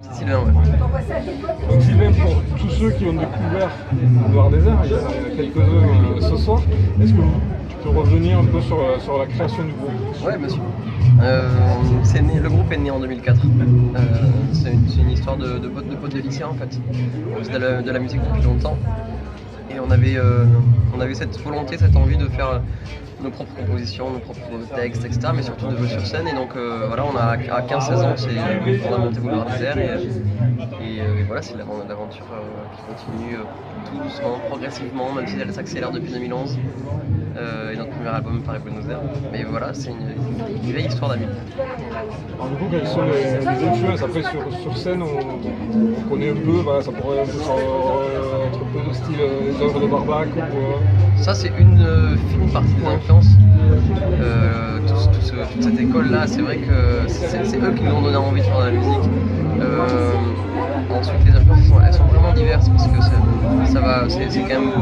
C'est Sylvain, ouais. Donc Sylvain, pour tous ceux qui ont découvert le Noir Désert, il y en a quelques-uns ce soir, est-ce que tu peux revenir un peu sur la création du groupe? Ouais, bien sûr. Le groupe est né en 2004. C'est une histoire de potes de lycée en fait. On faisait de la musique depuis longtemps. Et on avait cette volonté, cette envie de faire nos propres compositions, nos propres textes, etc. Mais surtout de jouer sur scène. Et donc voilà, on a à 15-16 ans, on a monté Boulevard Désert. Et voilà, c'est l'aventure qui continue tout doucement, progressivement, même si elle s'accélère depuis 2011. Et notre premier album Paris Buenos Aires. Mais voilà, c'est une vieille histoire d'amis. Alors du coup, quelles sont les influences? Après sur scène, on connaît un peu, voilà, ça pourrait un peu être un peu de style les œuvres de Barbac ou... Ça c'est une fine partie des influences. Toute cette école-là, c'est vrai que c'est eux qui nous ont donné envie de faire de la musique. Ensuite, les influences, elles sont vraiment diverses parce que c'est quand même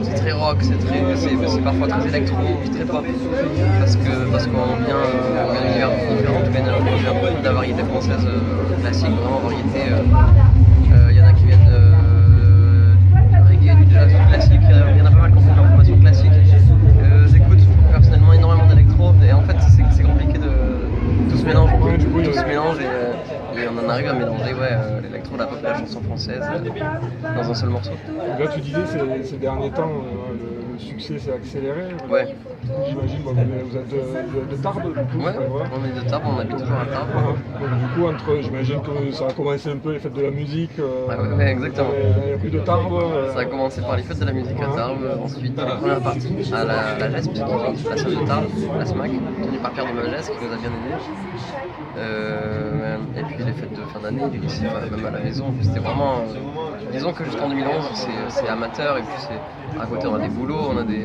c'est très rock, c'est parfois très électro, très pop, parce qu'on vient d'univers différents, on vient beaucoup de la variété française classique, vraiment variété. Il y en a qui viennent du reggae, du jazz, du classique, il y en a pas mal qui ont fait de la formation classique. J'écoute personnellement énormément d'électro, et en fait c'est compliqué de tout se mélange. Tout se mélange et on en arrive à mélanger l'électro, la pop et la chanson française dans un seul morceau. Là tu disais ces derniers temps le succès s'est accéléré. Ouais. J'imagine vous êtes de Tarbes du coup. Ouais, on est de Tarbes, on habite toujours à Tarbes. Donc du coup j'imagine que ça a commencé un peu les fêtes de la musique. Ouais, exactement. Dans les rues de Tarbes. Ça a commencé par les fêtes de la musique à Tarbes, ensuite la première partie à la GESP, la salle de Tarbes, la SMAC, tenue par Pierre de Magès qui nous a bien aidés. Et puis les fêtes de fin d'année, du lycée, même à la maison. C'était vraiment. Disons que jusqu'en 2011, c'est amateur et puis à côté on a des boulots, on a des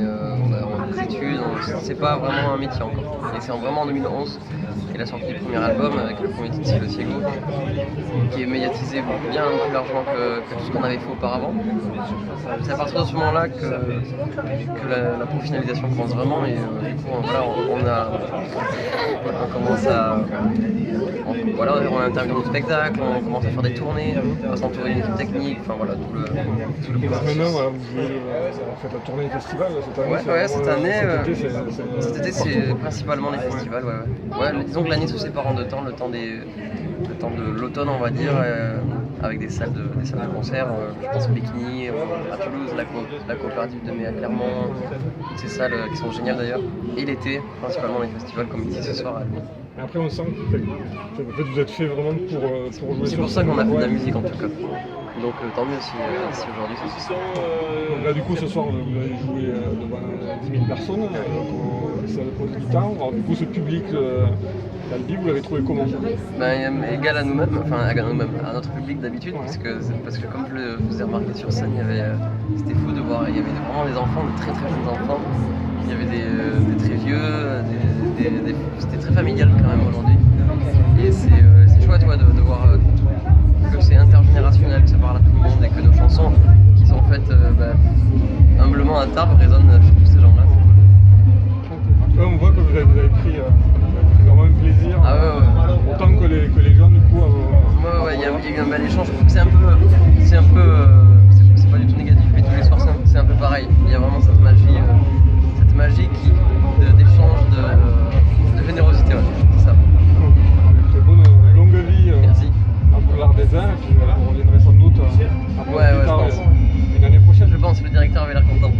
études, c'est pas vraiment un métier encore. Et c'est vraiment en 2011 qu'il a sorti le premier album avec le premier titre Le Ciego, qui est médiatisé bien plus largement que tout ce qu'on avait fait auparavant. C'est à partir de ce moment-là que la professionnalisation commence vraiment et du coup voilà, on commence à. On intervient dans nos spectacles, on commence à faire des tournées, on va s'entourer d'une équipe technique, enfin voilà, tout le processus. Maintenant, vous faites la tournée des festivals cette année. Ouais, cet été c'est principalement les festivals, ouais. Disons que l'année se sépare en deux temps, le temps de l'automne on va dire, avec des salles de concert, je pense au Bikini, à Toulouse, la coopérative de Mai à Clermont, toutes ces salles qui sont géniales d'ailleurs, et l'été, principalement les festivals comme ici ce soir à Lyon. Et après on sent que vous êtes fait vraiment pour jouer. C'est pour ça qu'on a fait de la musique en tout cas. Donc tant mieux si aujourd'hui c'est ça. Donc là du coup ce soir vous allez jouer devant 10 000 personnes, ça va prendre du temps. Alors du coup ce public d'Albi, vous l'avez trouvé comment? Égal à nous-mêmes, à notre public d'habitude, parce que comme je le faisais remarquer sur scène, c'était fou de voir, il y avait vraiment des enfants, de très très jeunes enfants, il y avait des très vieux, c'était très familial quand même aujourd'hui. Et c'est chouette de voir que c'est intergénérationnel, que ça parle à tout le monde et que nos chansons qui sont faites humblement à Tarbes résonnent chez tous ces gens-là. On voit que vous avez pris vraiment un plaisir, autant que les gens du coup. Il y a eu un bel échange, c'est pas du tout négatif, mais tous les soirs c'est un peu pareil. Il y a vraiment cette magie d'échange, de générosité, c'est ça. Très bonne longue vie à Boulevard Désert, et puis vous reviendrez sans doute je pense. une année prochaine. Je pense, le directeur avait l'air content.